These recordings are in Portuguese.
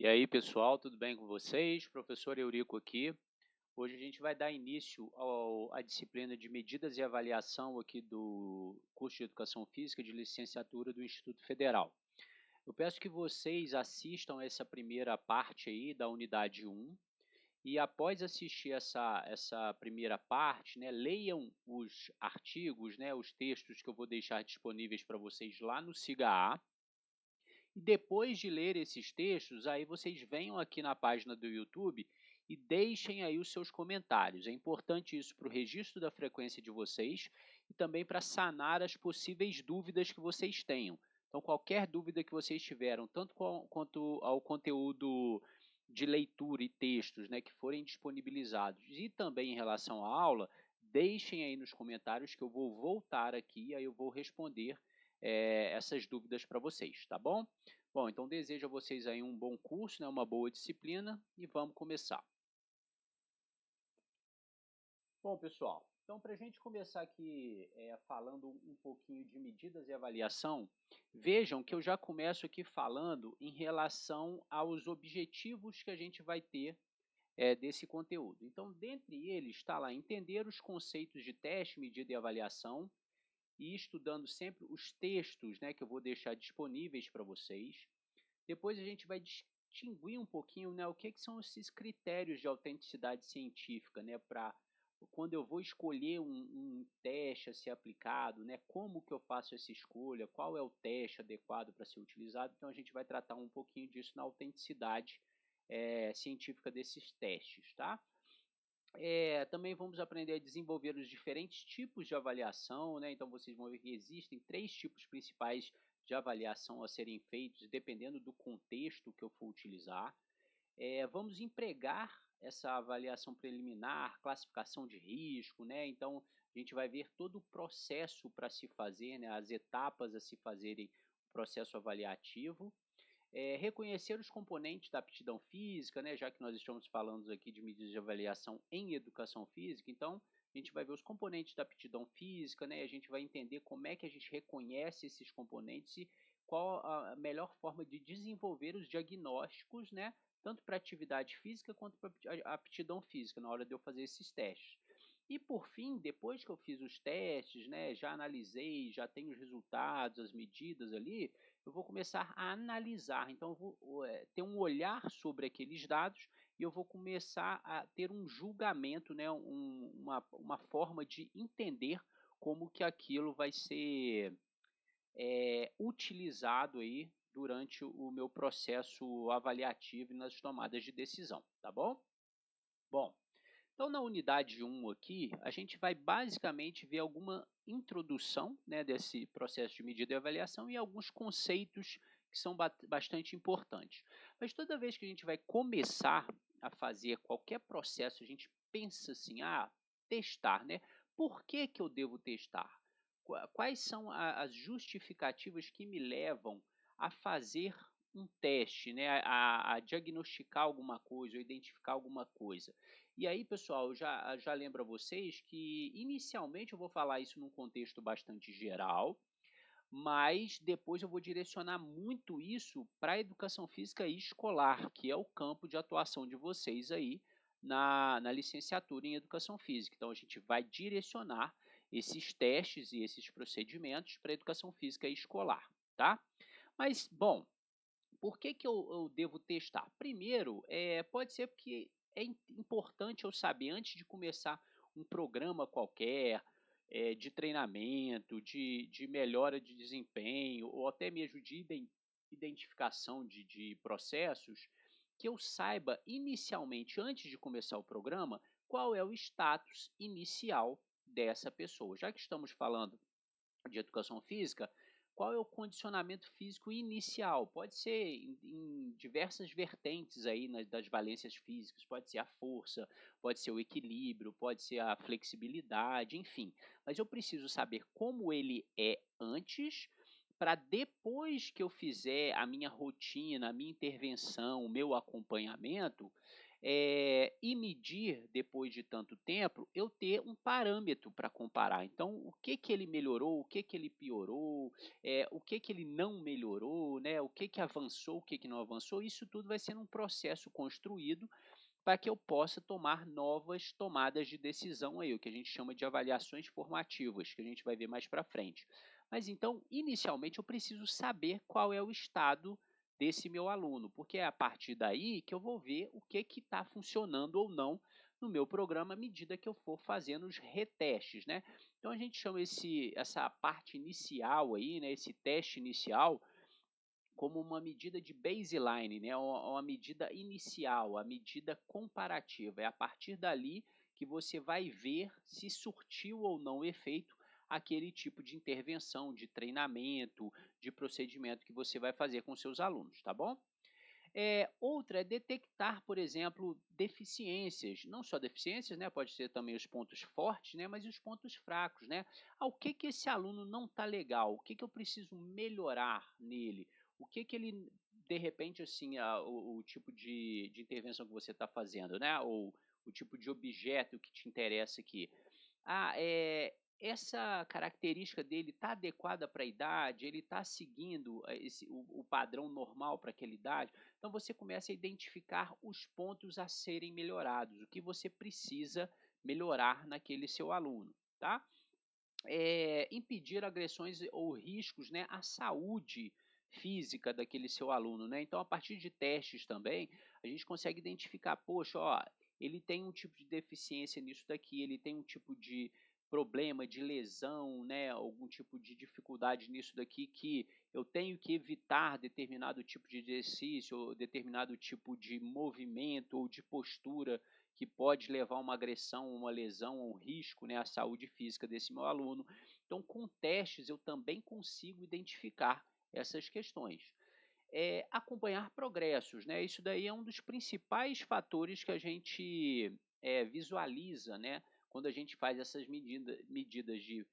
E aí, pessoal, tudo bem com vocês? Professor Eurico aqui. Hoje a gente vai dar início à disciplina de medidas e avaliação aqui do curso de Educação Física de licenciatura do Instituto Federal. Eu peço que vocês assistam essa primeira parte aí da unidade um e após assistir essa primeira parte, né, leiam os artigos, né, os textos que eu vou deixar disponíveis para vocês lá no Siga A. E depois de ler esses textos, aí vocês venham aqui na página do YouTube e deixem aí os seus comentários. É importante isso para o registro da frequência de vocês e também para sanar as possíveis dúvidas que vocês tenham. Então, qualquer dúvida que vocês tiveram, tanto quanto ao conteúdo de leitura e textos, né, que forem disponibilizados, e também em relação à aula, deixem aí nos comentários que eu vou voltar aqui e aí eu vou responder essas dúvidas para vocês, tá bom? Bom, então desejo a vocês aí um bom curso, né, uma boa disciplina e vamos começar. Bom, pessoal, então para a gente começar aqui falando um pouquinho de medidas e avaliação, vejam que eu já começo aqui falando em relação aos objetivos que a gente vai ter desse conteúdo. Então, dentre eles está lá entender os conceitos de teste, medida e avaliação e estudando sempre os textos, né, que eu vou deixar disponíveis para vocês. Depois a gente vai distinguir um pouquinho, né, o que são esses critérios de autenticidade científica, né, para quando eu vou escolher um teste a ser aplicado, né, como que eu faço essa escolha, qual é o teste adequado para ser utilizado. Então a gente vai tratar um pouquinho disso na autenticidade científica desses testes, tá? Também vamos aprender a desenvolver os diferentes tipos de avaliação, né? Então vocês vão ver que existem três tipos principais de avaliação a serem feitos, dependendo do contexto que eu for utilizar. Vamos empregar essa avaliação preliminar, classificação de risco, né? Então a gente vai ver todo o processo para se fazer, né? As etapas a se fazerem o processo avaliativo. Reconhecer os componentes da aptidão física, né, já que nós estamos falando aqui de medidas de avaliação em educação física, então a gente vai ver os componentes da aptidão física, né, a gente vai entender como é que a gente reconhece esses componentes e qual a melhor forma de desenvolver os diagnósticos, né, tanto para atividade física quanto para aptidão física, na hora de eu fazer esses testes. E por fim, depois que eu fiz os testes, né, já analisei, já tenho os resultados, as medidas ali, eu vou começar a analisar. Então, eu vou ter um olhar sobre aqueles dados e eu vou começar a ter um julgamento, né, uma forma de entender como que aquilo vai ser utilizado aí durante o meu processo avaliativo e nas tomadas de decisão, tá bom? Bom, então, na unidade um aqui, a gente vai basicamente ver alguma introdução, né, desse processo de medida e avaliação e alguns conceitos que são bastante importantes. Mas toda vez que a gente vai começar a fazer qualquer processo, a gente pensa assim, testar, né? Por que que eu devo testar? Quais são as justificativas que me levam a fazer um teste, né? A diagnosticar alguma coisa, ou identificar alguma coisa. E aí, pessoal, eu já lembro a vocês que inicialmente eu vou falar isso num contexto bastante geral, mas depois eu vou direcionar muito isso para a educação física escolar, que é o campo de atuação de vocês aí na licenciatura em educação física. Então a gente vai direcionar esses testes e esses procedimentos para a educação física escolar, tá? Mas, bom, por que que eu devo testar? Primeiro, pode ser porque é importante eu saber antes de começar um programa qualquer, de treinamento, de melhora de desempenho ou até mesmo de identificação de processos, que eu saiba inicialmente, antes de começar o programa, qual é o status inicial dessa pessoa. Já que estamos falando de educação física, qual é o condicionamento físico inicial? Pode ser em diversas vertentes aí das valências físicas, pode ser a força, pode ser o equilíbrio, pode ser a flexibilidade, enfim. Mas eu preciso saber como ele é antes, para depois que eu fizer a minha rotina, a minha intervenção, o meu acompanhamento, e medir depois de tanto tempo, eu ter um parâmetro para comparar. Então, o que que ele melhorou, o que que ele piorou, o que que ele não melhorou, né, o que que avançou, o que que não avançou, isso tudo vai sendo um processo construído para que eu possa tomar novas tomadas de decisão aí, o que a gente chama de avaliações formativas, que a gente vai ver mais para frente. Mas então, inicialmente, eu preciso saber qual é o estado desse meu aluno, porque é a partir daí que eu vou ver o que está funcionando ou não no meu programa à medida que eu for fazendo os retestes, né? Então a gente chama essa parte inicial aí, né, esse teste inicial, como uma medida de baseline, né, uma medida inicial, a medida comparativa. É a partir dali que você vai ver se surtiu ou não efeito aquele tipo de intervenção, de treinamento, de procedimento que você vai fazer com seus alunos, tá bom? Outra é detectar, por exemplo, deficiências, não só deficiências, né, pode ser também os pontos fortes, né, mas os pontos fracos, né? O que que esse aluno não está legal? O que que eu preciso melhorar nele? O que que ele, de repente, assim, o tipo de intervenção que você está fazendo, né? Ou o tipo de objeto que te interessa aqui. Essa característica dele está adequada para a idade? Ele está seguindo o padrão normal para aquela idade? Então você começa a identificar os pontos a serem melhorados, o que você precisa melhorar naquele seu aluno, tá? Impedir agressões ou riscos, né, à saúde física daquele seu aluno, né? Então, a partir de testes também, a gente consegue identificar, poxa, ó, ele tem um tipo de deficiência nisso daqui, ele tem um tipo de problema de lesão, né, algum tipo de dificuldade nisso daqui que eu tenho que evitar determinado tipo de exercício, ou determinado tipo de movimento ou de postura que pode levar a uma agressão, uma lesão, um risco, né, à saúde física desse meu aluno. Então, com testes, eu também consigo identificar essas questões. Acompanhar progressos, né? Isso daí é um dos principais fatores que a gente visualiza, né? Quando a gente faz essas medidas de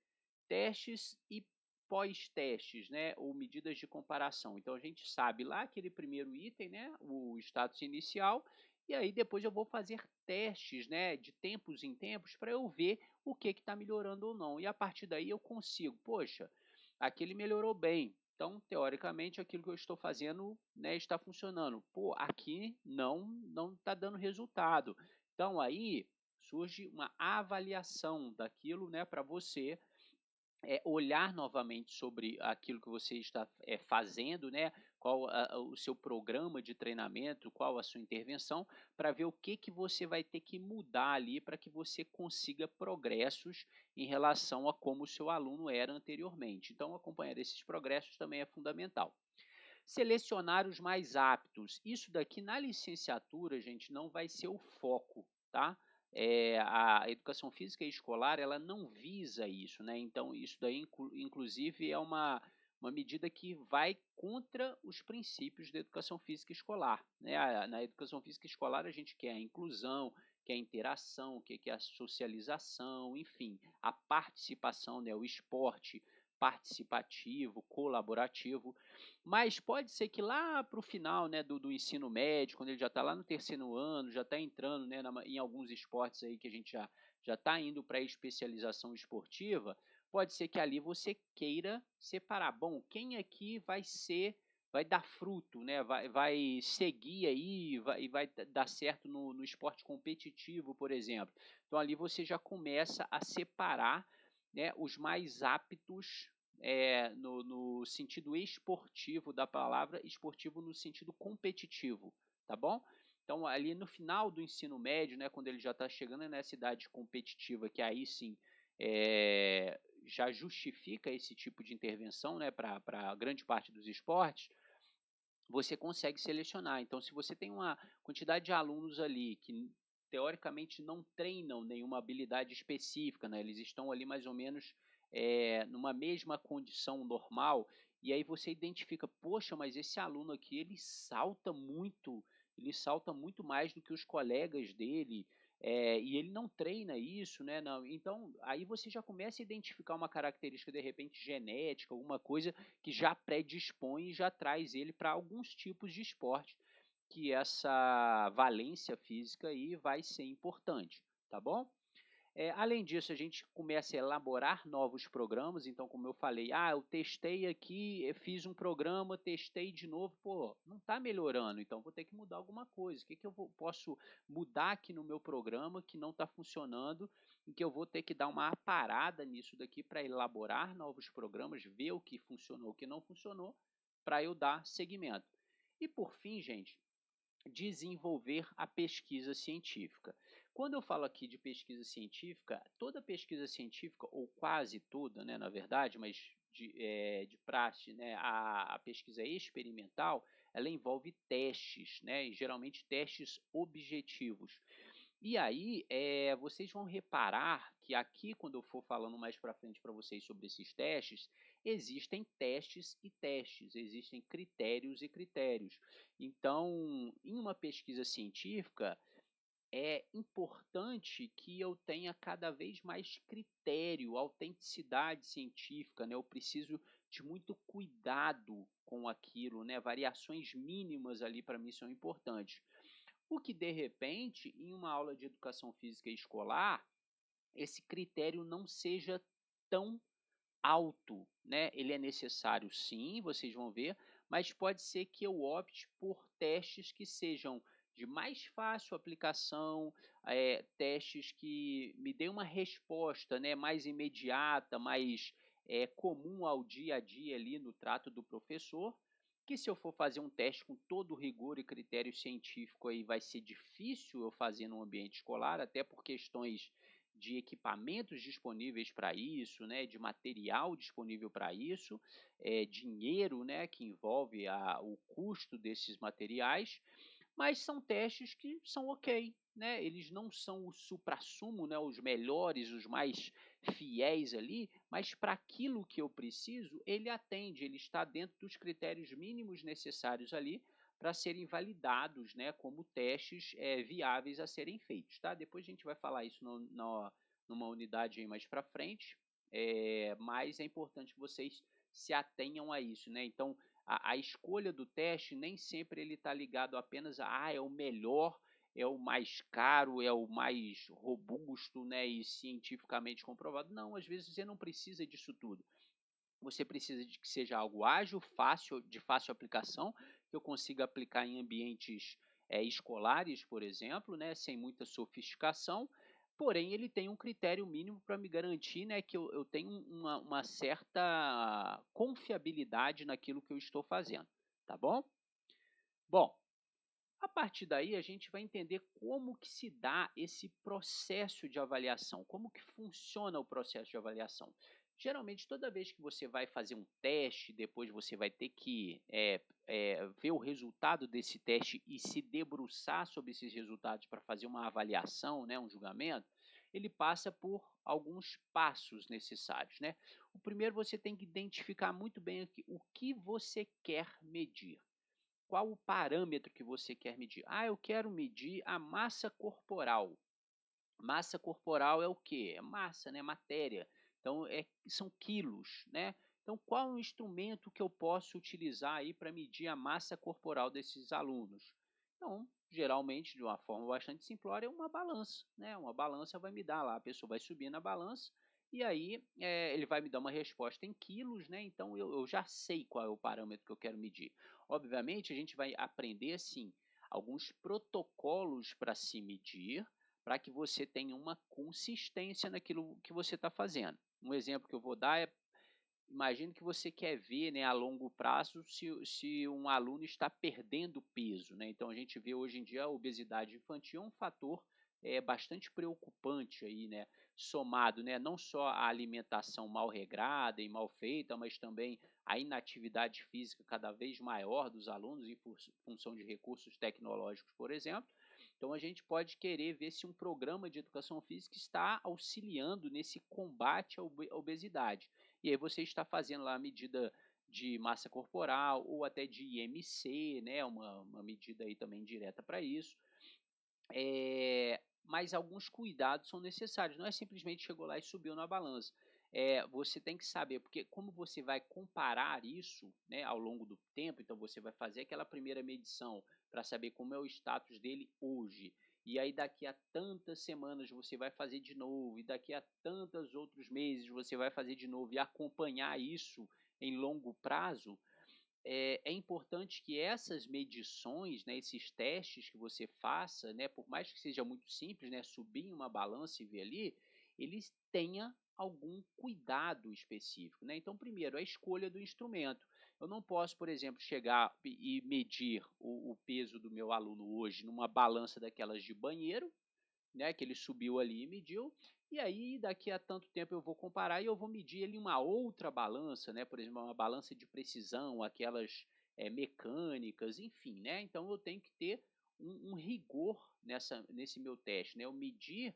testes e pós-testes, né, ou medidas de comparação. Então a gente sabe lá aquele primeiro item, né, o status inicial, e aí depois eu vou fazer testes, né, de tempos em tempos para eu ver o que está melhorando ou não. E a partir daí eu consigo, poxa, aquele melhorou bem. Então, teoricamente, aquilo que eu estou fazendo, né, está funcionando. Pô, aqui não está dando resultado. Então aí surge uma avaliação daquilo, né, para você olhar novamente sobre aquilo que você está fazendo, né? Qual o seu programa de treinamento, qual a sua intervenção, para ver o que que você vai ter que mudar ali para que você consiga progressos em relação a como o seu aluno era anteriormente. Então, acompanhar esses progressos também é fundamental. Selecionar os mais aptos. Isso daqui na licenciatura, gente, não vai ser o foco, tá? A educação física escolar, ela não visa isso, né? Então, isso daí, inclusive, é uma medida que vai contra os princípios da educação física escolar, né? Na educação física escolar, a gente quer a inclusão, quer a interação, quer a socialização, enfim, a participação, né? O esporte participativo, colaborativo, mas pode ser que lá para o final, né, do ensino médio, quando ele já está lá no terceiro ano, já está entrando, né, em alguns esportes aí que a gente já está indo para a especialização esportiva, pode ser que ali você queira separar. Bom, quem aqui vai dar fruto, né? Vai seguir aí e vai dar certo no esporte competitivo, por exemplo. Então ali você já começa a separar, né, os mais aptos no sentido esportivo da palavra, esportivo no sentido competitivo, tá bom? Então, ali no final do ensino médio, né, quando ele já está chegando nessa idade competitiva, que aí sim já justifica esse tipo de intervenção, né, para grande parte dos esportes, você consegue selecionar. Então, se você tem uma quantidade de alunos ali que teoricamente não treinam nenhuma habilidade específica, né? Eles estão ali mais ou menos numa mesma condição normal, e aí você identifica, poxa, mas esse aluno aqui ele salta muito mais do que os colegas dele, e ele não treina isso, né? Não. Então, aí você já começa a identificar uma característica, de repente, genética, alguma coisa que já predispõe e já traz ele para alguns tipos de esporte que essa valência física aí vai ser importante, tá bom? Além disso, a gente começa a elaborar novos programas, então, como eu falei, eu testei aqui, fiz um programa, testei de novo, pô, não está melhorando, então vou ter que mudar alguma coisa. O que que eu posso mudar aqui no meu programa que não está funcionando e que eu vou ter que dar uma parada nisso daqui para elaborar novos programas, ver o que funcionou, o que não funcionou, para eu dar seguimento. E por fim, gente, desenvolver a pesquisa científica. Quando eu falo aqui de pesquisa científica, toda pesquisa científica, ou quase toda, né, na verdade, mas de praxe, né, a pesquisa experimental, ela envolve testes, né, e geralmente testes objetivos. E aí, vocês vão reparar que aqui, quando eu for falando mais para frente para vocês sobre esses testes, existem testes e testes, existem critérios e critérios. Então, em uma pesquisa científica, é importante que eu tenha cada vez mais critério, autenticidade científica, né? Eu preciso de muito cuidado com aquilo, né? Variações mínimas ali para mim são importantes. O que, de repente, em uma aula de educação física escolar, esse critério não seja tão alto, né? Ele é necessário sim, vocês vão ver, mas pode ser que eu opte por testes que sejam de mais fácil aplicação, testes que me deem uma resposta, né, mais imediata, mais comum ao dia a dia ali no trato do professor, que se eu for fazer um teste com todo o rigor e critério científico aí vai ser difícil eu fazer no ambiente escolar, até por questões de equipamentos disponíveis para isso, né, de material disponível para isso, dinheiro, né, que envolve o custo desses materiais, mas são testes que são ok, né? Eles não são o suprassumo, né, os melhores, os mais fiéis ali, mas para aquilo que eu preciso, ele atende, ele está dentro dos critérios mínimos necessários ali para serem validados, né, como testes viáveis a serem feitos, tá? Depois a gente vai falar isso numa unidade aí mais para frente, mas é importante que vocês se atenham a isso, né? Então, a escolha do teste nem sempre ele está ligado apenas a é o melhor, é o mais caro, é o mais robusto, né, e cientificamente comprovado. Não, às vezes você não precisa disso tudo. Você precisa de que seja algo ágil, fácil, de fácil aplicação, que eu consiga aplicar em ambientes escolares, por exemplo, né, sem muita sofisticação, porém ele tem um critério mínimo para me garantir, né, que eu tenho uma certa confiabilidade naquilo que eu estou fazendo, tá bom? Bom, a partir daí a gente vai entender como que se dá esse processo de avaliação, como que funciona o processo de avaliação. Geralmente, toda vez que você vai fazer um teste, depois você vai ter que ver o resultado desse teste e se debruçar sobre esses resultados para fazer uma avaliação, né, um julgamento, ele passa por alguns passos necessários, né? O primeiro, você tem que identificar muito bem o que você quer medir. Qual o parâmetro que você quer medir? Eu quero medir a massa corporal. Massa corporal é o quê? É massa, né? Matéria. Então, são quilos, né? Então, qual o instrumento que eu posso utilizar aí para medir a massa corporal desses alunos? Então, geralmente, de uma forma bastante simplória, é uma balança, né? Uma balança vai me dar lá, a pessoa vai subir na balança e aí ele vai me dar uma resposta em quilos, né? Então, eu já sei qual é o parâmetro que eu quero medir. Obviamente, a gente vai aprender, assim, alguns protocolos para se medir, para que você tenha uma consistência naquilo que você está fazendo. Um exemplo que eu vou dar é, imagine que você quer ver, né, a longo prazo se um aluno está perdendo peso, né? Então a gente vê hoje em dia a obesidade infantil é um fator bastante preocupante aí, né? Somado, né, não só a alimentação mal regrada e mal feita, mas também a inatividade física cada vez maior dos alunos em função de recursos tecnológicos, por exemplo. Então a gente pode querer ver se um programa de educação física está auxiliando nesse combate à obesidade. E aí você está fazendo lá a medida de massa corporal ou até de IMC, né, uma medida aí também direta para isso. Mas alguns cuidados são necessários, não é simplesmente chegou lá e subiu na balança. você tem que saber, porque como você vai comparar isso, né, ao longo do tempo, então você vai fazer aquela primeira medição para saber como é o status dele hoje, e aí daqui a tantas semanas você vai fazer de novo, e daqui a tantos outros meses você vai fazer de novo, e acompanhar isso em longo prazo, é importante que essas medições, né, esses testes que você faça, né, por mais que seja muito simples, né, subir em uma balança e ver ali, eles tenha algum cuidado específico, né. Então, primeiro, a escolha do instrumento. Eu não posso, por exemplo, chegar e medir o peso do meu aluno hoje numa balança daquelas de banheiro, né, que ele subiu ali e mediu, e aí daqui a tanto tempo eu vou comparar e eu vou medir ele em uma outra balança, né, por exemplo, uma balança de precisão, aquelas, mecânicas, enfim, né, então eu tenho que ter um rigor nesse meu teste, né, eu medir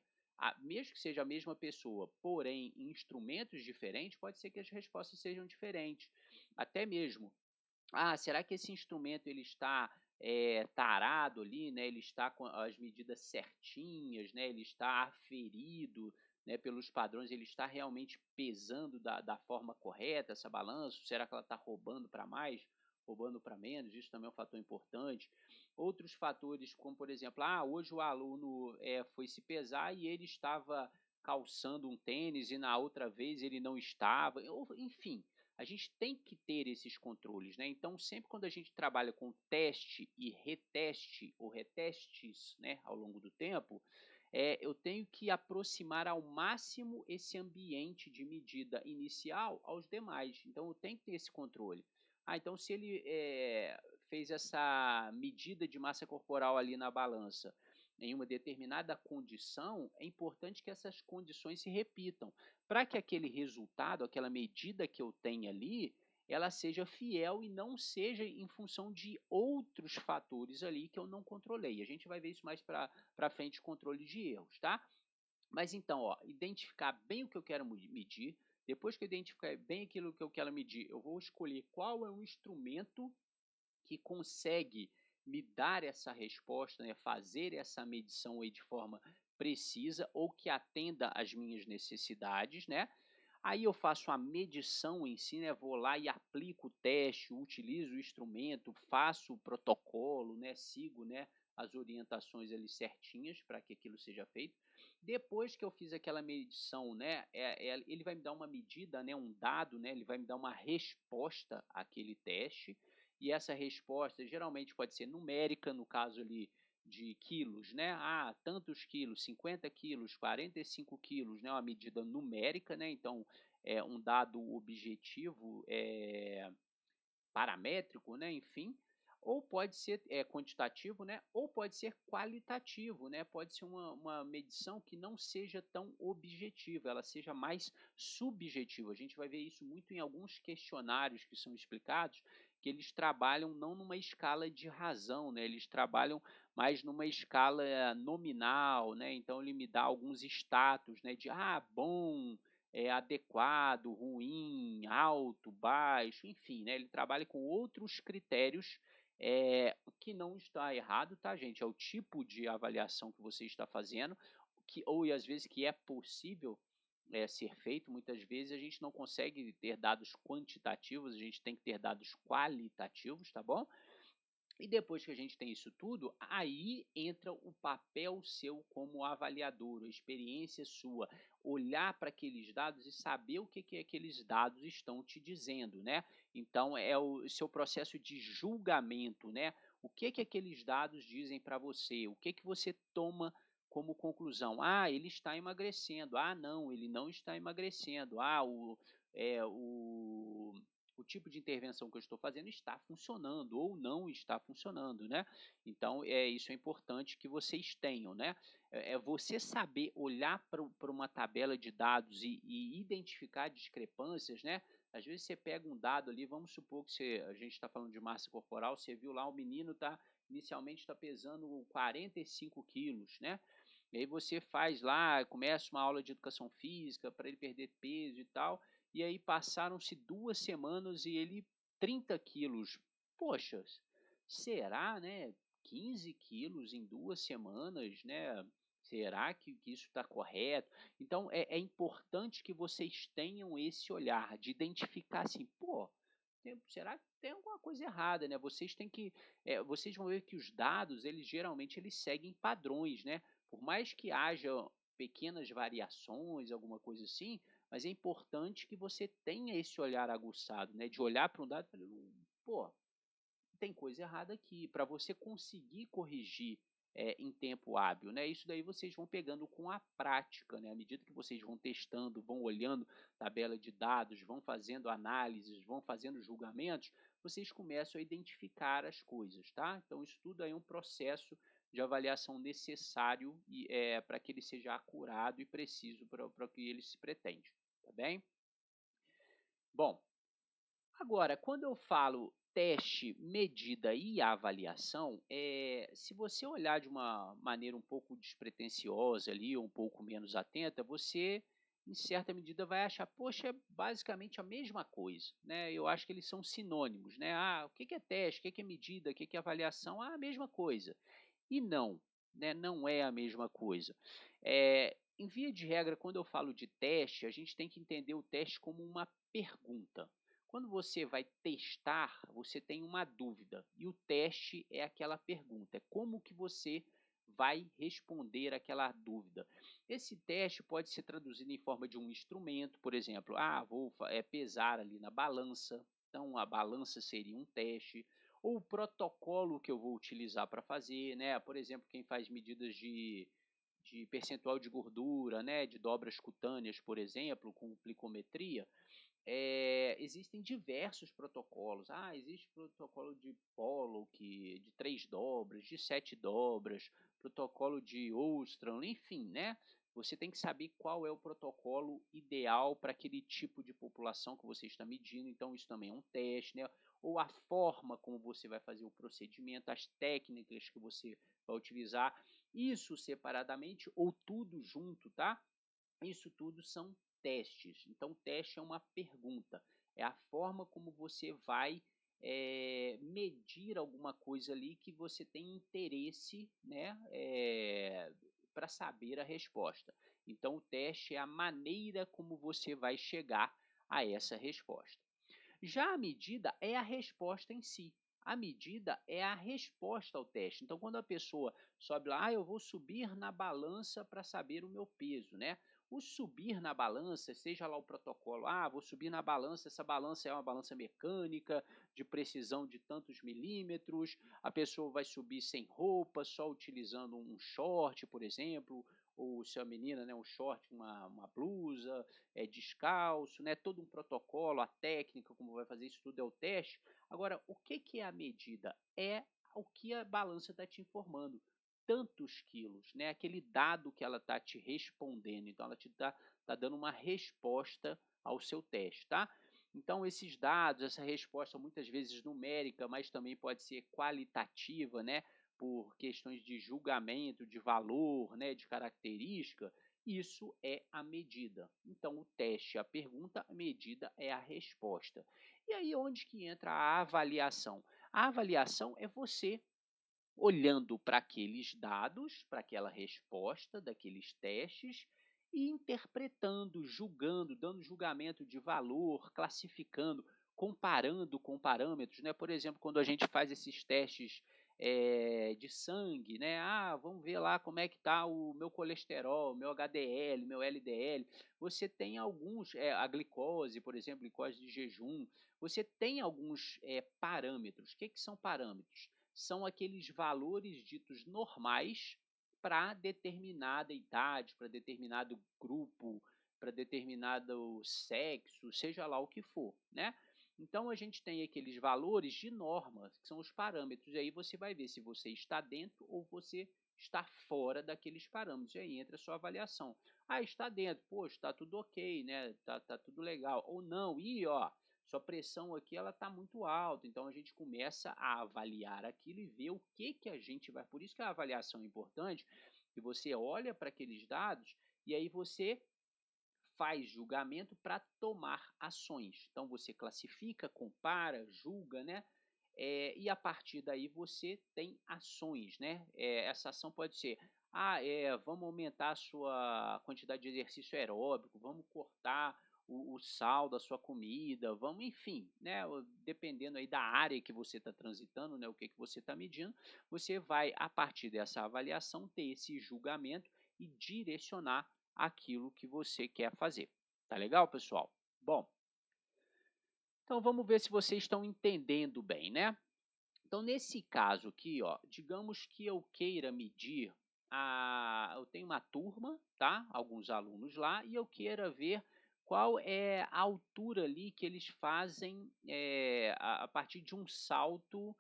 mesmo que seja a mesma pessoa, porém em instrumentos diferentes, pode ser que as respostas sejam diferentes. Até mesmo será que esse instrumento ele está, tarado ali, né, ele está com as medidas certinhas, né, ele está aferido, né, pelos padrões, ele está realmente pesando da forma correta essa balança? Será que ela está roubando para mais, roubando para menos? Isso também é um fator importante. Outros fatores, como por exemplo, hoje o aluno, foi se pesar e ele estava calçando um tênis e na outra vez ele não estava, ou enfim, a gente tem que ter esses controles, né. Então sempre quando a gente trabalha com teste e reteste ou retestes, né, ao longo do tempo, eu tenho que aproximar ao máximo esse ambiente de medida inicial aos demais, então eu tenho que ter esse controle. Então se ele, fez essa medida de massa corporal ali na balança, em uma determinada condição, é importante que essas condições se repitam para que aquele resultado, aquela medida que eu tenha ali, ela seja fiel e não seja em função de outros fatores ali que eu não controlei. A gente vai ver isso mais para frente, controle de erros, tá? Mas então, ó, identificar bem o que eu quero medir. Depois que eu identificar bem aquilo que eu quero medir, eu vou escolher qual é o instrumento que consegue me dar essa resposta, né, fazer essa medição aí de forma precisa ou que atenda às minhas necessidades, né? Aí eu faço a medição em si, né, vou lá e aplico o teste, utilizo o instrumento, faço o protocolo, né, sigo, né, as orientações ali certinhas para que aquilo seja feito. Depois que eu fiz aquela medição, né, ele vai me dar uma medida, né, um dado, né, ele vai me dar uma resposta àquele teste, e essa resposta geralmente pode ser numérica, no caso ali de quilos, né? Tantos quilos, 50 quilos, 45 quilos, né? Uma medida numérica, né? Então, é um dado objetivo, paramétrico, né, enfim, ou pode ser quantitativo, né, ou pode ser qualitativo, né, pode ser uma medição que não seja tão objetiva, ela seja mais subjetiva. A gente vai ver isso muito em alguns questionários que são explicados, que eles trabalham não numa escala de razão, né, eles trabalham mais numa escala nominal, né, então ele me dá alguns status, né, de bom, adequado, ruim, alto, baixo, enfim, né, ele trabalha com outros critérios, que não está errado, tá gente, é o tipo de avaliação que você está fazendo, que ou e às vezes que é possível, ser feito, muitas vezes a gente não consegue ter dados quantitativos, a gente tem que ter dados qualitativos, tá bom? E depois que a gente tem isso tudo, aí entra o papel seu como avaliador, a experiência sua, olhar para aqueles dados e saber o que que aqueles dados estão te dizendo, né. Então é o seu processo de julgamento, né. O que que aqueles dados dizem para você? O que que você toma como conclusão? Ele está emagrecendo. Não, ele não está emagrecendo. O tipo de intervenção que eu estou fazendo está funcionando ou não está funcionando, né. Então, isso é importante que vocês tenham, né. Você saber olhar para uma tabela de dados e identificar discrepâncias, né. Às vezes você pega um dado ali, vamos supor que a gente está falando de massa corporal, você viu lá o menino inicialmente está pesando 45 quilos, né. E aí você faz lá, começa uma aula de educação física para ele perder peso e tal, e aí passaram-se 2 semanas e ele 30 quilos. Poxa, será, né, 15 quilos em 2 semanas, né, Será que isso está correto? Então é importante que vocês tenham esse olhar de identificar assim, pô, será que tem alguma coisa errada, né? Vocês têm que, vocês vão ver que os dados, eles geralmente eles seguem padrões, né? Por mais que haja pequenas variações, alguma coisa assim, mas é importante que você tenha esse olhar aguçado, né? De olhar para um dado e falar, pô, tem coisa errada aqui, para você conseguir corrigir, em tempo hábil, né, isso daí vocês vão pegando com a prática, né, à medida que vocês vão testando, vão olhando tabela de dados, vão fazendo análises, vão fazendo julgamentos, vocês começam a identificar as coisas, tá. Então isso tudo aí é um processo de avaliação necessário e, para que ele seja acurado e preciso para o que ele se pretende, tá bem? Bom, agora, quando eu falo teste, medida e avaliação, se você olhar de uma maneira um pouco despretensiosa ali, ou um pouco menos atenta, você, em certa medida, vai achar, poxa, é basicamente a mesma coisa, né? Eu acho que eles são sinônimos, né? Ah, o que que é teste, o que que é medida, o que que é avaliação? Ah, a mesma coisa. E não, né? Não é a mesma coisa. Em via de regra, quando eu falo de teste, a gente tem que entender o teste como uma pergunta. Quando você vai testar, você tem uma dúvida e o teste é aquela pergunta, é como que você vai responder aquela dúvida. Esse teste pode ser traduzido em forma de um instrumento, por exemplo, vou pesar ali na balança, então a balança seria um teste, ou o protocolo que eu vou utilizar para fazer, né? Por exemplo, quem faz medidas de percentual de gordura, né, de dobras cutâneas, por exemplo, com plicometria, existem diversos protocolos. Existe protocolo de Pollock, de 3 dobras, de 7 dobras, protocolo de Ostrom, enfim, né? Você tem que saber qual é o protocolo ideal para aquele tipo de população que você está medindo, então isso também é um teste, né? Ou a forma como você vai fazer o procedimento, as técnicas que você vai utilizar, isso separadamente ou tudo junto, tá? Isso tudo são testes. Então, teste é uma pergunta, é a forma como você vai medir alguma coisa ali que você tem interesse, né, para saber a resposta. Então, o teste é a maneira como você vai chegar a essa resposta. Já a medida é a resposta em si. A medida é a resposta ao teste. Então, quando a pessoa sobe lá, eu vou subir na balança para saber o meu peso, né? O subir na balança, seja lá o protocolo, vou subir na balança, essa balança é uma balança mecânica, de precisão de tantos milímetros, a pessoa vai subir sem roupa, só utilizando um short, por exemplo, ou se a menina, né, um short, uma blusa, descalço, né, todo um protocolo, a técnica, como vai fazer isso tudo é o teste. Agora, o que que é a medida? É o que a balança está te informando. Tantos quilos, né? Aquele dado que ela está te respondendo. Então, ela te tá dando uma resposta ao seu teste, tá? Então, esses dados, essa resposta muitas vezes numérica, mas também pode ser qualitativa, né? Por questões de julgamento, de valor, né? De característica, isso é a medida. Então, o teste é a pergunta, a medida é a resposta. E aí, onde que entra a avaliação? A avaliação é você olhando para aqueles dados, para aquela resposta daqueles testes e interpretando, julgando, dando julgamento de valor, classificando, comparando com parâmetros, né? Por exemplo, quando a gente faz esses testes de sangue, né? Vamos ver lá como é que está o meu colesterol, meu HDL, meu LDL. Você tem alguns, a glicose, por exemplo, glicose de jejum. Você tem alguns parâmetros. O que, que são parâmetros? São aqueles valores ditos normais para determinada idade, para determinado grupo, para determinado sexo, seja lá o que for, né? Então a gente tem aqueles valores de norma, que são os parâmetros, e aí você vai ver se você está dentro ou você está fora daqueles parâmetros, e aí entra a sua avaliação. Está dentro, poxa, está tudo ok, né? Tá tudo legal. Ou não, ó, sua pressão aqui ela está muito alta, então a gente começa a avaliar aquilo e ver o que que a gente vai. Por isso que a avaliação é importante, que você olha para aqueles dados e aí você faz julgamento para tomar ações. Então você classifica, compara, julga, né? e a partir daí você tem ações, né? Essa ação pode ser, vamos aumentar a sua quantidade de exercício aeróbico, vamos cortar o sal da sua comida, vamos, enfim, né? Dependendo aí da área que você está transitando, né? O que você está medindo, você vai, a partir dessa avaliação, ter esse julgamento e direcionar aquilo que você quer fazer. Tá legal, pessoal? Bom, então vamos ver se vocês estão entendendo bem, né? Então, nesse caso aqui, ó, digamos que eu queira medir eu tenho uma turma, tá? Alguns alunos lá, e eu queira ver qual é a altura ali que eles fazem a partir de um salto,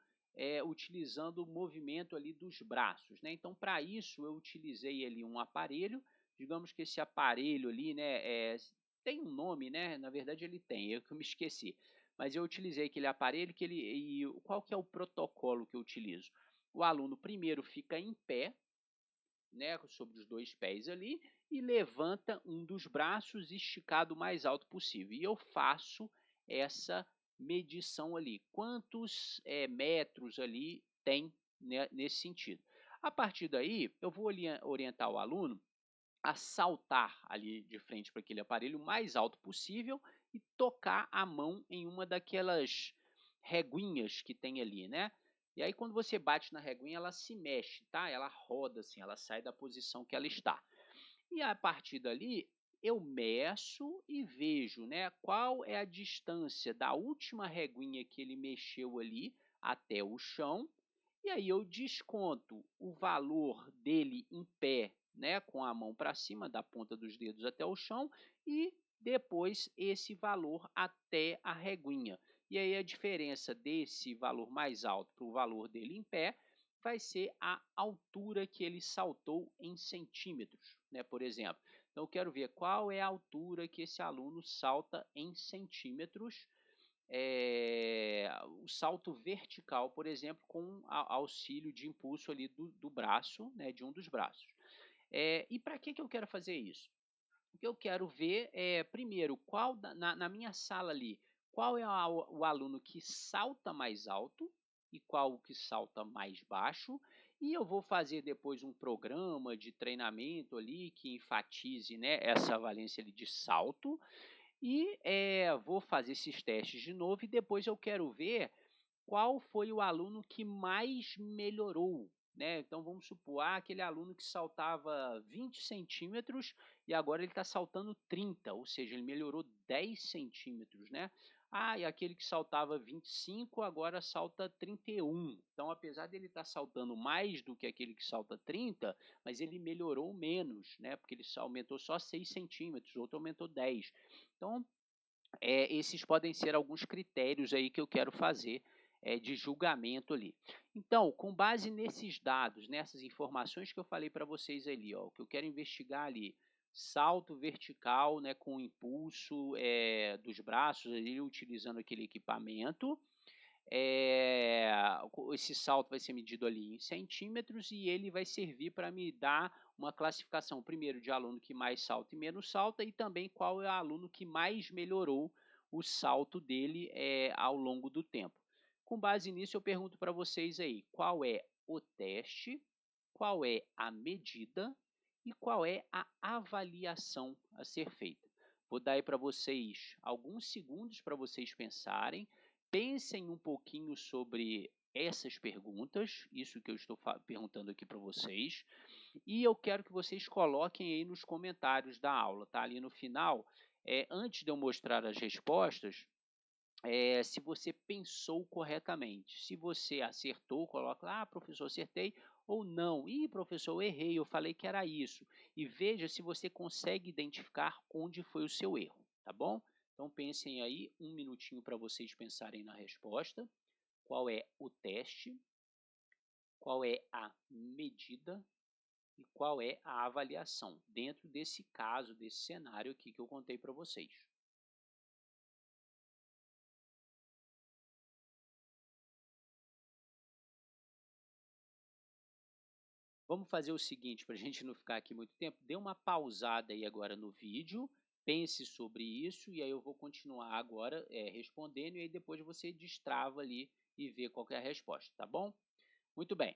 utilizando o movimento ali dos braços, né? Então, para isso, eu utilizei ali um aparelho, digamos que esse aparelho ali, né, tem um nome, né? Na verdade, ele tem, eu que me esqueci, mas eu utilizei aquele aparelho qual que é o protocolo que eu utilizo? O aluno primeiro fica em pé, né, sobre os dois pés ali, e levanta um dos braços esticado o mais alto possível. E eu faço essa medição ali. Quantos metros ali tem, né, nesse sentido? A partir daí, eu vou orientar o aluno a saltar ali de frente para aquele aparelho o mais alto possível e tocar a mão em uma daquelas reguinhas que tem ali, né? E aí quando você bate na reguinha, ela se mexe, tá? Ela roda assim, ela sai da posição que ela está. E a partir dali, eu meço e vejo, né, qual é a distância da última reguinha que ele mexeu ali até o chão, e aí eu desconto o valor dele em pé, né, com a mão para cima, da ponta dos dedos até o chão, e depois esse valor até a reguinha. E aí a diferença desse valor mais alto para o valor dele em pé vai ser a altura que ele saltou em centímetros, né, por exemplo. Então eu quero ver qual é a altura que esse aluno salta em centímetros, o salto vertical, por exemplo, com auxílio de impulso ali do braço, né, de um dos braços. E para que eu quero fazer isso? O que eu quero ver é, primeiro, na minha sala ali, qual é o aluno que salta mais alto e qual o que salta mais baixo, e eu vou fazer depois um programa de treinamento ali que enfatize, né, essa valência ali de salto, e vou fazer esses testes de novo e depois eu quero ver qual foi o aluno que mais melhorou, né? Então vamos supor, aquele aluno que saltava 20 centímetros e agora ele está saltando 30, ou seja, ele melhorou 10 centímetros, né? E aquele que saltava 25 agora salta 31. Então, apesar dele estar saltando mais do que aquele que salta 30, mas ele melhorou menos, né? Porque ele aumentou só 6 centímetros, outro aumentou 10. Então, esses podem ser alguns critérios aí que eu quero fazer de julgamento ali. Então, com base nesses dados, nessas informações que eu falei para vocês ali, ó, o que eu quero investigar ali, salto vertical, né, com impulso dos braços ali, utilizando aquele equipamento, eh, esse salto vai ser medido ali em centímetros e ele vai servir para me dar uma classificação, primeiro, de aluno que mais salta e menos salta, e também qual é o aluno que mais melhorou o salto dele ao longo do tempo. Com base nisso, eu pergunto para vocês aí, qual é o teste, qual é a medida e qual é a avaliação a ser feita. Vou dar aí para vocês alguns segundos para vocês pensarem. Pensem um pouquinho sobre essas perguntas, isso que eu estou perguntando aqui para vocês, e eu quero que vocês coloquem aí nos comentários da aula, tá? Ali no final, antes de eu mostrar as respostas, se você pensou corretamente. Se você acertou, coloca lá, professor, acertei, ou não. Professor, eu errei, eu falei que era isso. E veja se você consegue identificar onde foi o seu erro, tá bom? Então pensem aí um minutinho para vocês pensarem na resposta. Qual é o teste? Qual é a medida? E qual é a avaliação dentro desse caso, desse cenário aqui que eu contei para vocês? Vamos fazer o seguinte, para a gente não ficar aqui muito tempo, dê uma pausada aí agora no vídeo, pense sobre isso e aí eu vou continuar agora respondendo e aí depois você destrava ali e ver qual que é a resposta, tá bom? Muito bem.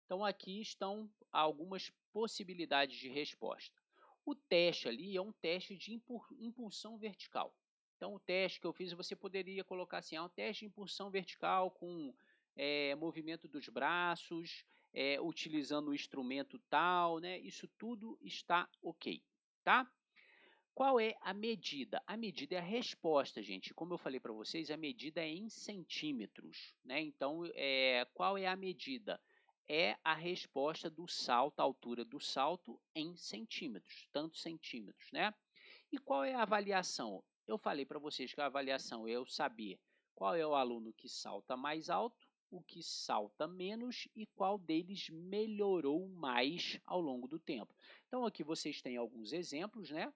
Então, aqui estão algumas possibilidades de resposta. O teste ali é um teste de impulsão vertical. Então, o teste que eu fiz, você poderia colocar assim, um teste de impulsão vertical com movimento dos braços, utilizando o instrumento tal, né? Isso tudo está ok, tá? Qual é a medida? A medida é a resposta, gente. Como eu falei para vocês, a medida é em centímetros, né? Então, qual é a medida? É a resposta do salto, a altura do salto em centímetros, tantos centímetros, né? E qual é a avaliação? Eu falei para vocês que a avaliação é eu saber qual é o aluno que salta mais alto, o que salta menos e qual deles melhorou mais ao longo do tempo. Então, aqui vocês têm alguns exemplos, né?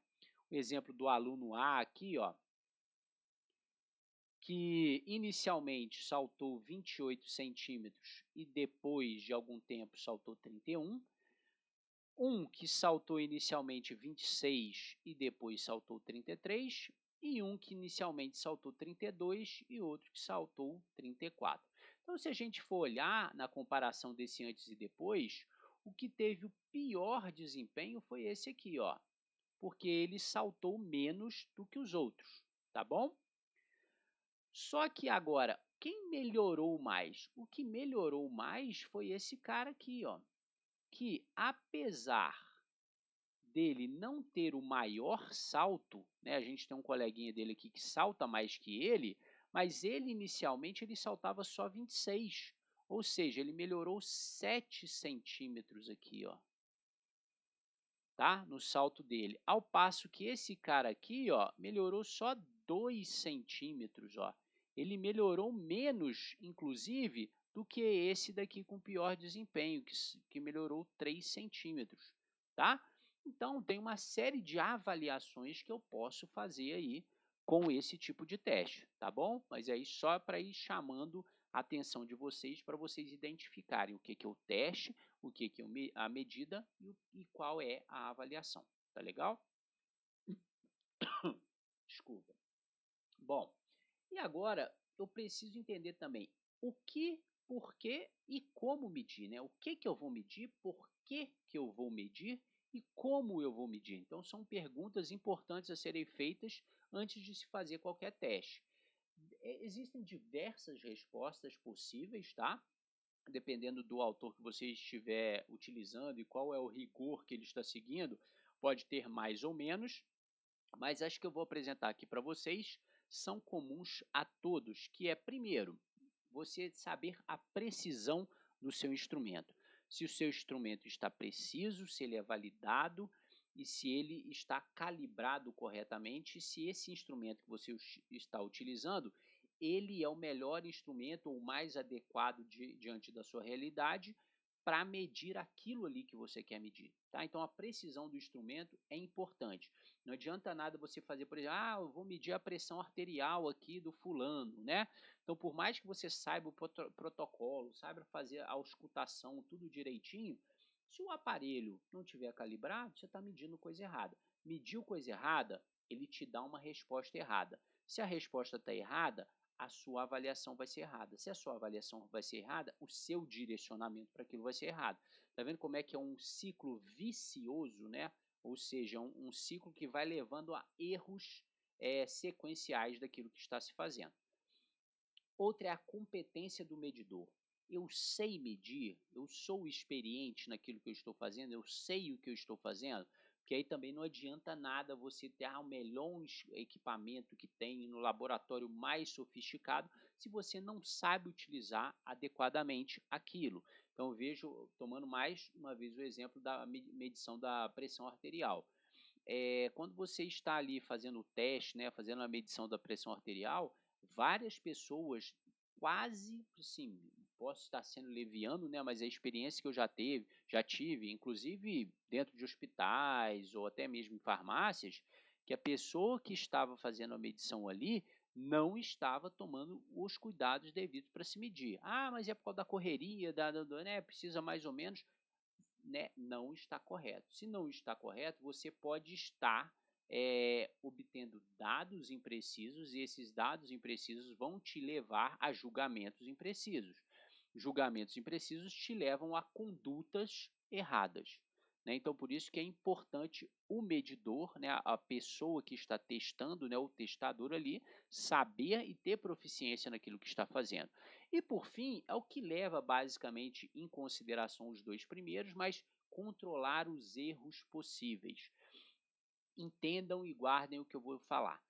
O exemplo do aluno A aqui, ó, que inicialmente saltou 28 centímetros e depois de algum tempo saltou 31. Um que saltou inicialmente 26 e depois saltou 33. E um que inicialmente saltou 32 e outro que saltou 34. Então, se a gente for olhar na comparação desse antes e depois, o que teve o pior desempenho foi esse aqui, ó, porque ele saltou menos do que os outros, tá bom? Só que agora, quem melhorou mais? O que melhorou mais foi esse cara aqui, ó, que apesar dele não ter o maior salto, né? A gente tem um coleguinha dele aqui que salta mais que ele, mas ele inicialmente ele saltava só 26, ou seja, ele melhorou 7 centímetros aqui, ó, tá? No salto dele. Ao passo que esse cara aqui, ó, melhorou só 2 centímetros, ó. Ele melhorou menos, inclusive, do que esse daqui com pior desempenho, que melhorou 3 centímetros, tá? Então, tem uma série de avaliações que eu posso fazer aí com esse tipo de teste, tá bom? Mas aí só para ir chamando a atenção de vocês, para vocês identificarem o que é o teste, o que é a medida e qual é a avaliação. Tá legal? Desculpa. Bom, e agora eu preciso entender também o que, por que e como medir, né? O que eu vou medir, por que eu vou medir e como eu vou medir. Então, são perguntas importantes a serem feitas antes de se fazer qualquer teste. Existem diversas respostas possíveis, tá? Dependendo do autor que você estiver utilizando e qual é o rigor que ele está seguindo, pode ter mais ou menos, mas as que eu vou apresentar aqui para vocês são comuns a todos, que é, primeiro, você saber a precisão do seu instrumento. Se o seu instrumento está preciso, se ele é validado e se ele está calibrado corretamente, se esse instrumento que você está utilizando, ele é o melhor instrumento ou o mais adequado diante da sua realidade para medir aquilo ali que você quer medir, tá? Então, a precisão do instrumento é importante. Não adianta nada você fazer, por exemplo, eu vou medir a pressão arterial aqui do fulano, né? Então, por mais que você saiba o protocolo, saiba fazer a auscultação, tudo direitinho, se o aparelho não tiver calibrado, você está medindo coisa errada. Mediu coisa errada, ele te dá uma resposta errada. Se a resposta está errada, a sua avaliação vai ser errada. Se a sua avaliação vai ser errada, o seu direcionamento para aquilo vai ser errado. Tá vendo como é que é um ciclo vicioso, né? Ou seja, um ciclo que vai levando a erros sequenciais daquilo que está se fazendo. Outra é a competência do medidor. Eu sei medir, eu sou experiente naquilo que eu estou fazendo, eu sei o que eu estou fazendo, porque aí também não adianta nada você ter o melhor equipamento que tem no laboratório mais sofisticado, se você não sabe utilizar adequadamente aquilo. Então, eu vejo, tomando mais uma vez o exemplo da medição da pressão arterial. Quando você está ali fazendo o teste, né, fazendo a medição da pressão arterial, várias pessoas quase, assim, posso estar sendo leviano, né, mas a experiência que eu já tive, inclusive dentro de hospitais ou até mesmo em farmácias, que a pessoa que estava fazendo a medição ali não estava tomando os cuidados devidos para se medir. Mas é por causa da correria, né, precisa mais ou menos, né, não está correto. Se não está correto, você pode estar obtendo dados imprecisos, e esses dados imprecisos vão te levar a julgamentos imprecisos. Julgamentos imprecisos te levam a condutas erradas, né? Então, por isso que é importante o medidor, né, a pessoa que está testando, né, o testador ali, saber e ter proficiência naquilo que está fazendo. E por fim, é o que leva basicamente em consideração os dois primeiros, mas controlar os erros possíveis. Entendam e guardem o que eu vou falar.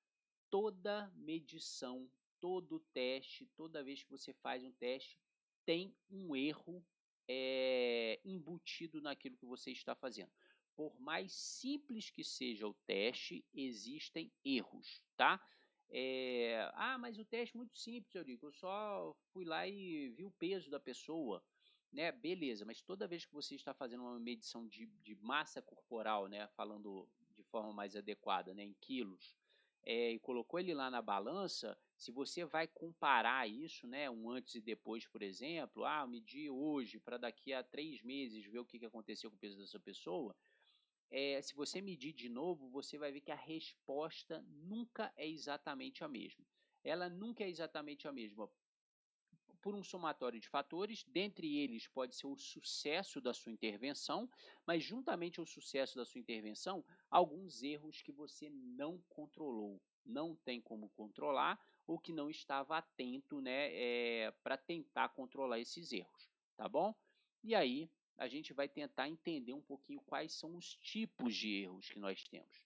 Toda medição, todo teste, toda vez que você faz um teste, tem um erro embutido naquilo que você está fazendo. Por mais simples que seja o teste, existem erros, tá? Mas o teste é muito simples, Eurico. Eu só fui lá e vi o peso da pessoa, né? Beleza, mas toda vez que você está fazendo uma medição de massa corporal, né? Falando de forma mais adequada, né? Em quilos, e colocou ele lá na balança, se você vai comparar isso, né, um antes e depois, por exemplo, eu medi hoje para daqui a 3 meses ver o que aconteceu com o peso dessa pessoa, se você medir de novo, você vai ver que a resposta nunca é exatamente a mesma. Ela nunca é exatamente a mesma por um somatório de fatores, dentre eles pode ser o sucesso da sua intervenção, mas juntamente ao sucesso da sua intervenção, alguns erros que você não controlou, não tem como controlar ou que não estava atento, né, para tentar controlar esses erros, tá bom? E aí a gente vai tentar entender um pouquinho quais são os tipos de erros que nós temos.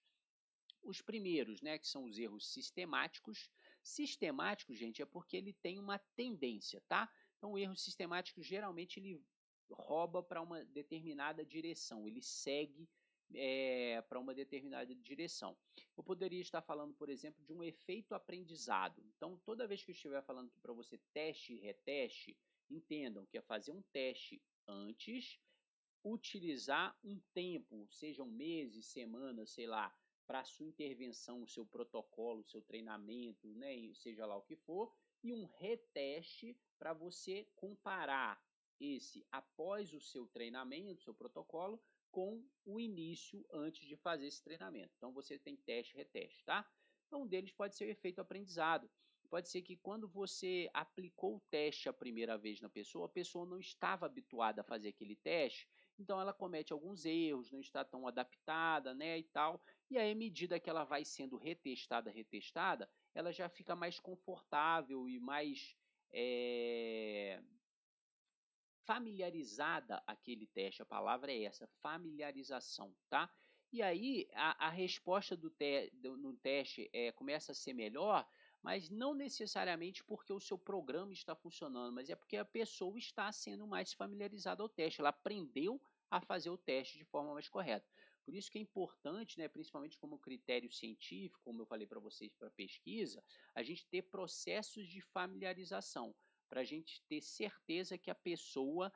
Os primeiros, né, que são os erros sistemáticos. Sistemático, gente, é porque ele tem uma tendência, tá? Então, o erro sistemático, geralmente, ele rouba para uma determinada direção, ele segue para uma determinada direção. Eu poderia estar falando, por exemplo, de um efeito aprendizado. Então, toda vez que eu estiver falando para você teste e reteste, entendam que é fazer um teste antes, utilizar um tempo, sejam meses, semanas, sei lá, para a sua intervenção, o seu protocolo, o seu treinamento, né, seja lá o que for, e um reteste para você comparar esse após o seu treinamento, o seu protocolo, com o início antes de fazer esse treinamento. Então você tem teste e reteste, tá? Então um deles pode ser o efeito aprendizado. Pode ser que quando você aplicou o teste a primeira vez na pessoa, a pessoa não estava habituada a fazer aquele teste, então ela comete alguns erros, não está tão adaptada, né, e tal. E aí, à medida que ela vai sendo retestada, ela já fica mais confortável e mais eh, familiarizada aquele teste. A palavra é essa, familiarização, tá? E aí a resposta no teste começa a ser melhor, mas não necessariamente porque o seu programa está funcionando, mas é porque a pessoa está sendo mais familiarizada ao teste, ela aprendeu a fazer o teste de forma mais correta. Por isso que é importante, né, principalmente como critério científico, como eu falei para vocês para pesquisa, a gente ter processos de familiarização para a gente ter certeza que a pessoa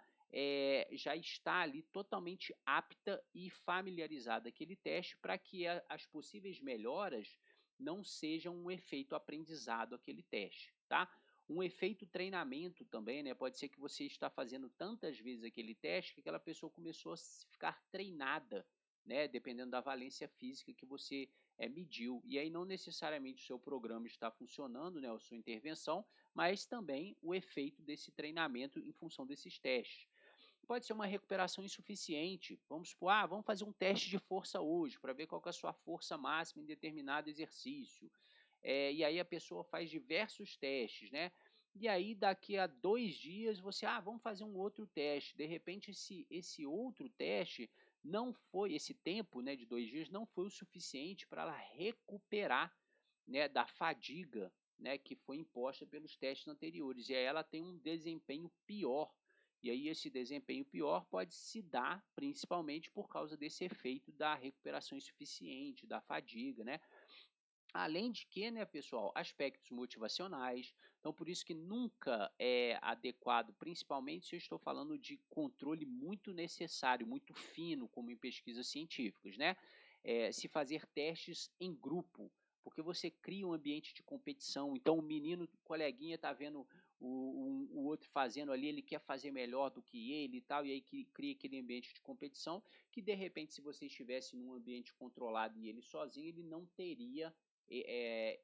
já está ali totalmente apta e familiarizada aquele teste para que as possíveis melhoras não sejam um efeito aprendizado aquele teste, tá? Um efeito treinamento também, né? Pode ser que você está fazendo tantas vezes aquele teste que aquela pessoa começou a ficar treinada, né? Dependendo da valência física que você mediu. E aí não necessariamente o seu programa está funcionando, né? A sua intervenção, mas também o efeito desse treinamento em função desses testes. Pode ser uma recuperação insuficiente. Vamos supor, vamos fazer um teste de força hoje para ver qual que é a sua força máxima em determinado exercício. E aí a pessoa faz diversos testes, né? E aí daqui a 2 dias você, vamos fazer um outro teste. De repente esse outro teste não foi, esse tempo, né, de 2 dias não foi o suficiente para ela recuperar, né, da fadiga, né, que foi imposta pelos testes anteriores. E aí ela tem um desempenho pior. E aí esse desempenho pior pode se dar principalmente por causa desse efeito da recuperação insuficiente, da fadiga, né? Além de que, né, pessoal, aspectos motivacionais. Então, por isso que nunca é adequado, principalmente se eu estou falando de controle muito necessário, muito fino, como em pesquisas científicas, né? Se fazer testes em grupo, porque você cria um ambiente de competição. Então, o menino, o coleguinha, está vendo o outro fazendo ali, ele quer fazer melhor do que ele e tal, e aí que cria aquele ambiente de competição, que de repente se você estivesse num ambiente controlado e ele sozinho, ele não teria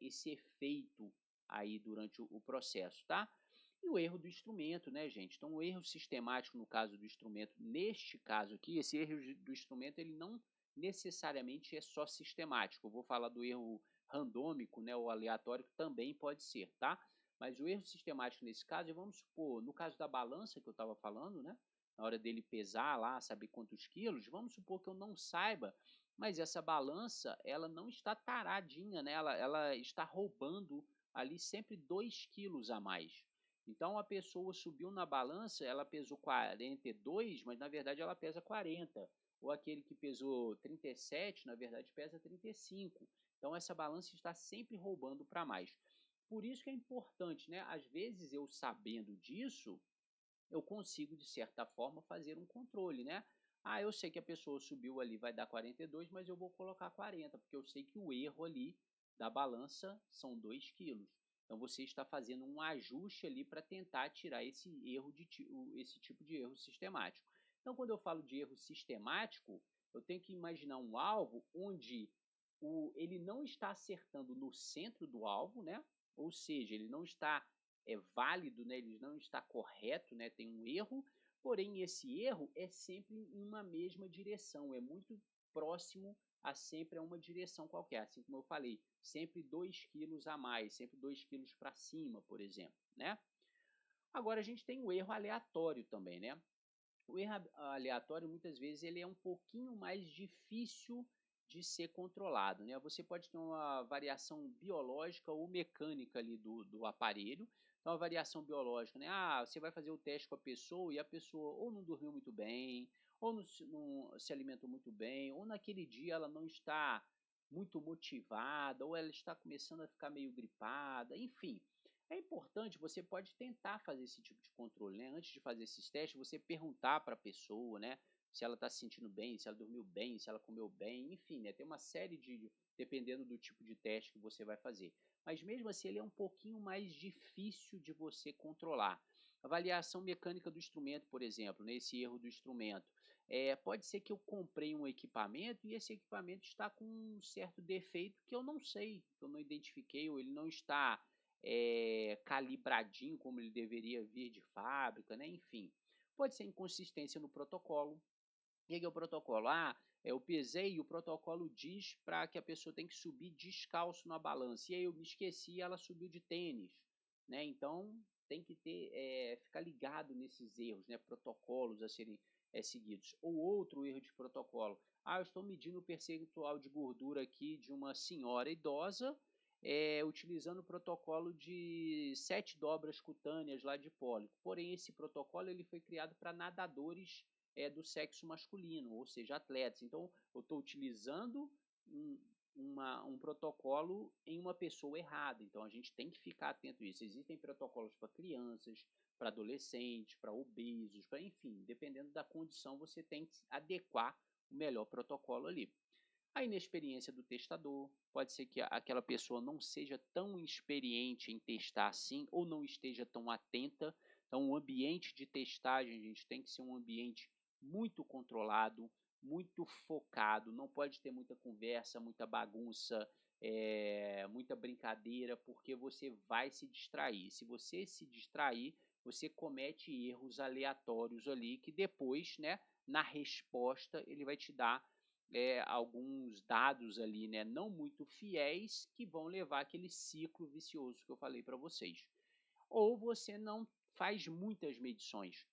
esse efeito aí durante o processo, tá? E o erro do instrumento, né, gente? Então, o erro sistemático no caso do instrumento, neste caso aqui, esse erro do instrumento, ele não necessariamente é só sistemático. Eu vou falar do erro randômico, né, ou aleatório, que também pode ser, tá? Mas o erro sistemático nesse caso, vamos supor, no caso da balança que eu estava falando, né? Na hora dele pesar lá, saber quantos quilos, vamos supor que eu não saiba, mas essa balança, ela não está taradinha, né? Ela está roubando ali sempre 2 quilos a mais. Então a pessoa subiu na balança, ela pesou 42, mas na verdade ela pesa 40. Ou aquele que pesou 37, na verdade pesa 35. Então essa balança está sempre roubando para mais. Por isso que é importante, né? Às vezes eu sabendo disso, eu consigo de certa forma fazer um controle, né? Ah, eu sei que a pessoa subiu ali, vai dar 42, mas eu vou colocar 40, porque eu sei que o erro ali da balança são 2 quilos. Então você está fazendo um ajuste ali para tentar tirar esse erro esse tipo de erro sistemático. Então, quando eu falo de erro sistemático, eu tenho que imaginar um alvo onde ele não está acertando no centro do alvo, né? Ou seja, ele não está válido, né? Ele não está correto, né? Tem um erro, porém esse erro é sempre em uma mesma direção, é muito próximo a sempre a uma direção qualquer, assim como eu falei, sempre 2 quilos a mais, sempre 2 quilos para cima, por exemplo, né? Agora a gente tem o erro aleatório também, né? O erro aleatório, muitas vezes, ele é um pouquinho mais difícil de ser controlado, né? Você pode ter uma variação biológica ou mecânica ali do aparelho. Então, a variação biológica, né? Ah, você vai fazer o teste com a pessoa e a pessoa ou não dormiu muito bem, ou não se alimentou muito bem, ou naquele dia ela não está muito motivada, ou ela está começando a ficar meio gripada, enfim. É importante, você pode tentar fazer esse tipo de controle, né? Antes de fazer esses testes, você perguntar para a pessoa, né? Se ela está se sentindo bem, se ela dormiu bem, se ela comeu bem, enfim, né? Tem uma série dependendo do tipo de teste que você vai fazer. Mas mesmo assim, ele é um pouquinho mais difícil de você controlar. Avaliação mecânica do instrumento, por exemplo, nesse erro do instrumento. Pode ser que eu comprei um equipamento e esse equipamento está com um certo defeito que eu não sei, que eu não identifiquei, ou ele não está calibradinho como ele deveria vir de fábrica, né? Enfim, pode ser inconsistência no protocolo. O que é o protocolo? Ah, eu pesei e o protocolo diz para que a pessoa tem que subir descalço na balança. E aí eu me esqueci e ela subiu de tênis, né? Então tem que ficar ligado nesses erros, né? Protocolos a serem seguidos. Ou outro erro de protocolo. Ah, eu estou medindo o percentual de gordura aqui de uma senhora idosa, utilizando o protocolo de 7 dobras cutâneas lá de Pólico. Porém, esse protocolo ele foi criado para nadadores do sexo masculino, ou seja, atletas. Então, eu estou utilizando um, um protocolo em uma pessoa errada. Então, a gente tem que ficar atento a isso. Existem protocolos para crianças, para adolescentes, para obesos, para enfim, dependendo da condição, você tem que adequar o melhor protocolo ali. A inexperiência do testador, pode ser que aquela pessoa não seja tão experiente em testar assim, ou não esteja tão atenta. Então, o ambiente de testagem, gente, tem que ser um ambiente muito controlado, muito focado, não pode ter muita conversa, muita bagunça, muita brincadeira, porque você vai se distrair. Se você se distrair, você comete erros aleatórios ali, que depois, né, na resposta, ele vai te dar alguns dados ali, né, não muito fiéis, que vão levar aquele ciclo vicioso que eu falei para vocês. Ou você não faz muitas medições,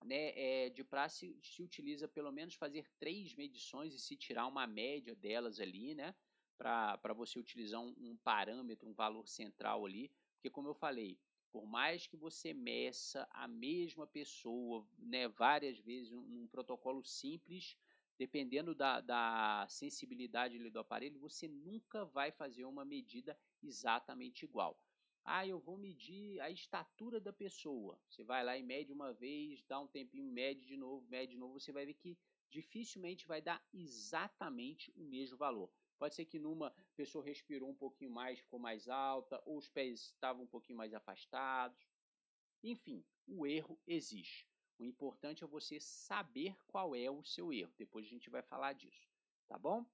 né? De praxe se utiliza pelo menos fazer 3 medições e se tirar uma média delas ali, né? Para você utilizar um parâmetro, um valor central ali, porque como eu falei, por mais que você meça a mesma pessoa, né, várias vezes num protocolo simples, dependendo da sensibilidade ali do aparelho, você nunca vai fazer uma medida exatamente igual. Ah, eu vou medir a estatura da pessoa. Você vai lá e mede uma vez, dá um tempinho, mede de novo, você vai ver que dificilmente vai dar exatamente o mesmo valor. Pode ser que numa pessoa respirou um pouquinho mais, ficou mais alta, ou os pés estavam um pouquinho mais afastados. Enfim, o erro existe. O importante é você saber qual é o seu erro. Depois a gente vai falar disso, tá bom?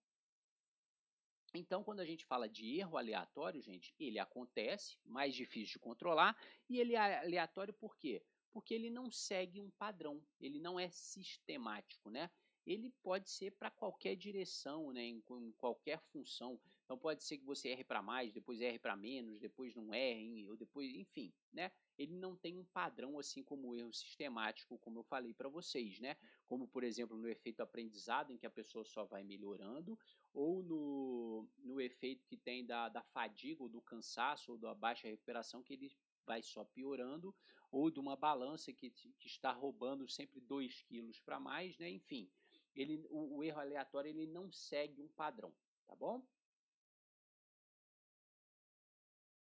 Então, quando a gente fala de erro aleatório, gente, ele acontece, mais difícil de controlar, e ele é aleatório por quê? Porque ele não segue um padrão, ele não é sistemático, né? Ele pode ser para qualquer direção, né? Em qualquer função. Então, pode ser que você erre para mais, depois erre para menos, depois não erre, ou depois, enfim, né? Ele não tem um padrão assim como o erro sistemático, como eu falei para vocês, né? Como, por exemplo, no efeito aprendizado, em que a pessoa só vai melhorando, ou no efeito que tem da fadiga, ou do cansaço, ou da baixa recuperação, que ele vai só piorando, ou de uma balança que está roubando sempre 2 quilos para mais, né? Enfim, o erro aleatório ele não segue um padrão, tá bom?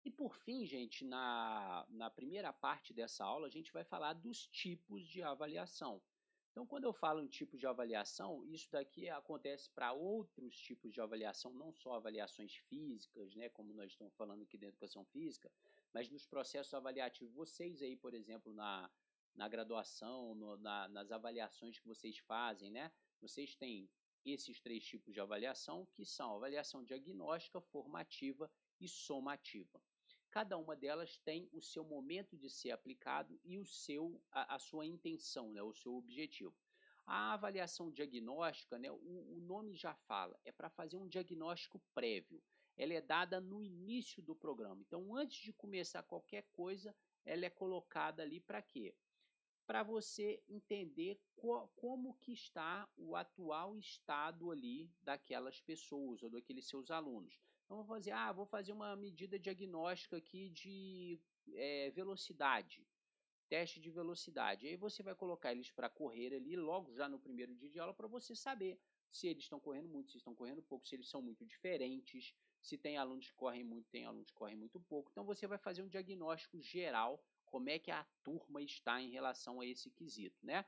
E por fim, gente, na primeira parte dessa aula, a gente vai falar dos tipos de avaliação. Então, quando eu falo em tipo de avaliação, isso daqui acontece para outros tipos de avaliação, não só avaliações físicas, né, como nós estamos falando aqui da educação física, mas nos processos avaliativos. Vocês aí, por exemplo, na graduação, nas avaliações que vocês fazem, né, vocês têm esses 3 tipos de avaliação, que são avaliação diagnóstica, formativa e somativa. Cada uma delas tem o seu momento de ser aplicado e a sua intenção, né, o seu objetivo. A avaliação diagnóstica, né, o nome já fala, é para fazer um diagnóstico prévio. Ela é dada no início do programa. Então, antes de começar qualquer coisa, ela é colocada ali para quê? Para você entender como que está o atual estado ali daquelas pessoas ou daqueles seus alunos. Então, vou fazer uma medida diagnóstica aqui de velocidade, teste de velocidade. Aí você vai colocar eles para correr ali logo já no primeiro dia de aula para você saber se eles estão correndo muito, se estão correndo pouco, se eles são muito diferentes, se tem alunos que correm muito, tem alunos que correm muito pouco. Então você vai fazer um diagnóstico geral, como é que a turma está em relação a esse quesito, né?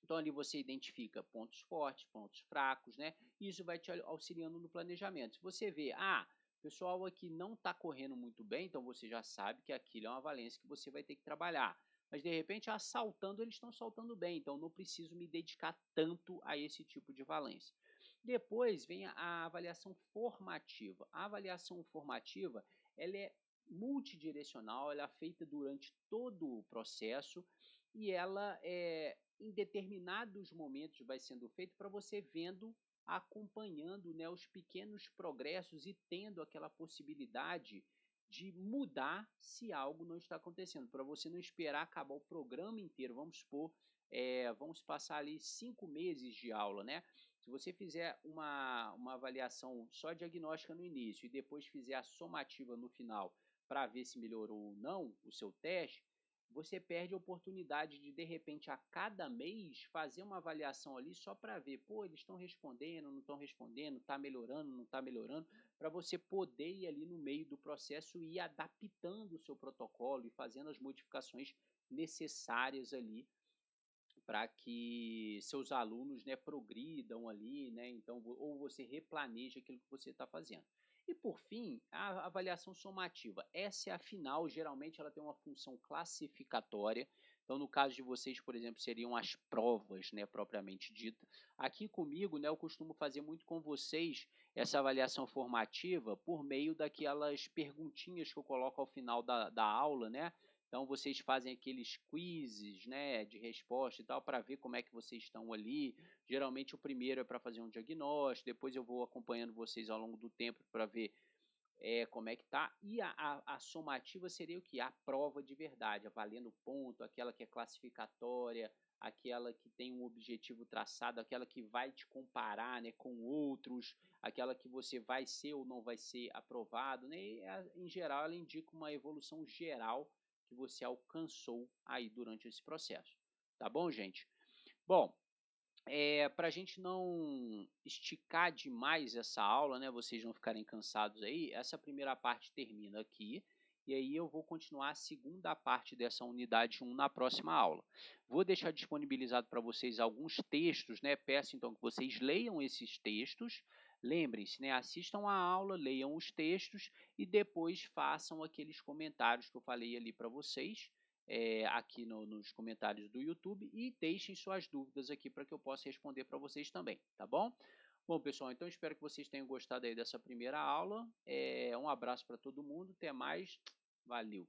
Então ali você identifica pontos fortes, pontos fracos, né? E isso vai te auxiliando no planejamento. Se você vê, o pessoal aqui não está correndo muito bem, então você já sabe que aquilo é uma valência que você vai ter que trabalhar. Mas de repente, saltando, eles estão saltando bem, então não preciso me dedicar tanto a esse tipo de valência. Depois vem a avaliação formativa. A avaliação formativa, ela é multidirecional, ela é feita durante todo o processo e ela em determinados momentos vai sendo feito para você vendo, acompanhando, né, os pequenos progressos e tendo aquela possibilidade de mudar se algo não está acontecendo, para você não esperar acabar o programa inteiro. Vamos supor, vamos passar ali 5 meses de aula, né? Se você fizer uma avaliação só diagnóstica no início e depois fizer a somativa no final para ver se melhorou ou não o seu teste, você perde a oportunidade de repente, a cada mês, fazer uma avaliação ali só para ver, pô, eles estão respondendo, não estão respondendo, está melhorando, não está melhorando, para você poder ir ali no meio do processo e ir adaptando o seu protocolo e fazendo as modificações necessárias ali para que seus alunos, né, progridam ali, né, então, ou você replaneja aquilo que você está fazendo. E por fim, a avaliação somativa. Essa é a final, geralmente ela tem uma função classificatória. Então, no caso de vocês, por exemplo, seriam as provas, né, propriamente dita. Aqui comigo, né, eu costumo fazer muito com vocês essa avaliação formativa por meio daquelas perguntinhas que eu coloco ao final da aula, né? Então vocês fazem aqueles quizzes, né, de resposta e tal, para ver como é que vocês estão ali. Geralmente o primeiro é para fazer um diagnóstico, depois eu vou acompanhando vocês ao longo do tempo para ver como é que tá. E a somativa seria o que? A prova de verdade, valendo ponto, aquela que é classificatória, aquela que tem um objetivo traçado, aquela que vai te comparar, né, com outros, aquela que você vai ser ou não vai ser aprovado, né? E, em geral, ela indica uma evolução geral que você alcançou aí durante esse processo. Tá bom, gente? Bom, para a gente não esticar demais essa aula, né, vocês não ficarem cansados aí, essa primeira parte termina aqui, e aí eu vou continuar a segunda parte dessa unidade 1 na próxima aula. Vou deixar disponibilizado para vocês alguns textos, né, peço então que vocês leiam esses textos, lembrem-se, né, assistam a aula, leiam os textos e depois façam aqueles comentários que eu falei ali para vocês, aqui nos comentários do YouTube e deixem suas dúvidas aqui para que eu possa responder para vocês também, tá bom? Bom, pessoal, então espero que vocês tenham gostado aí dessa primeira aula. Um abraço para todo mundo, até mais, valeu!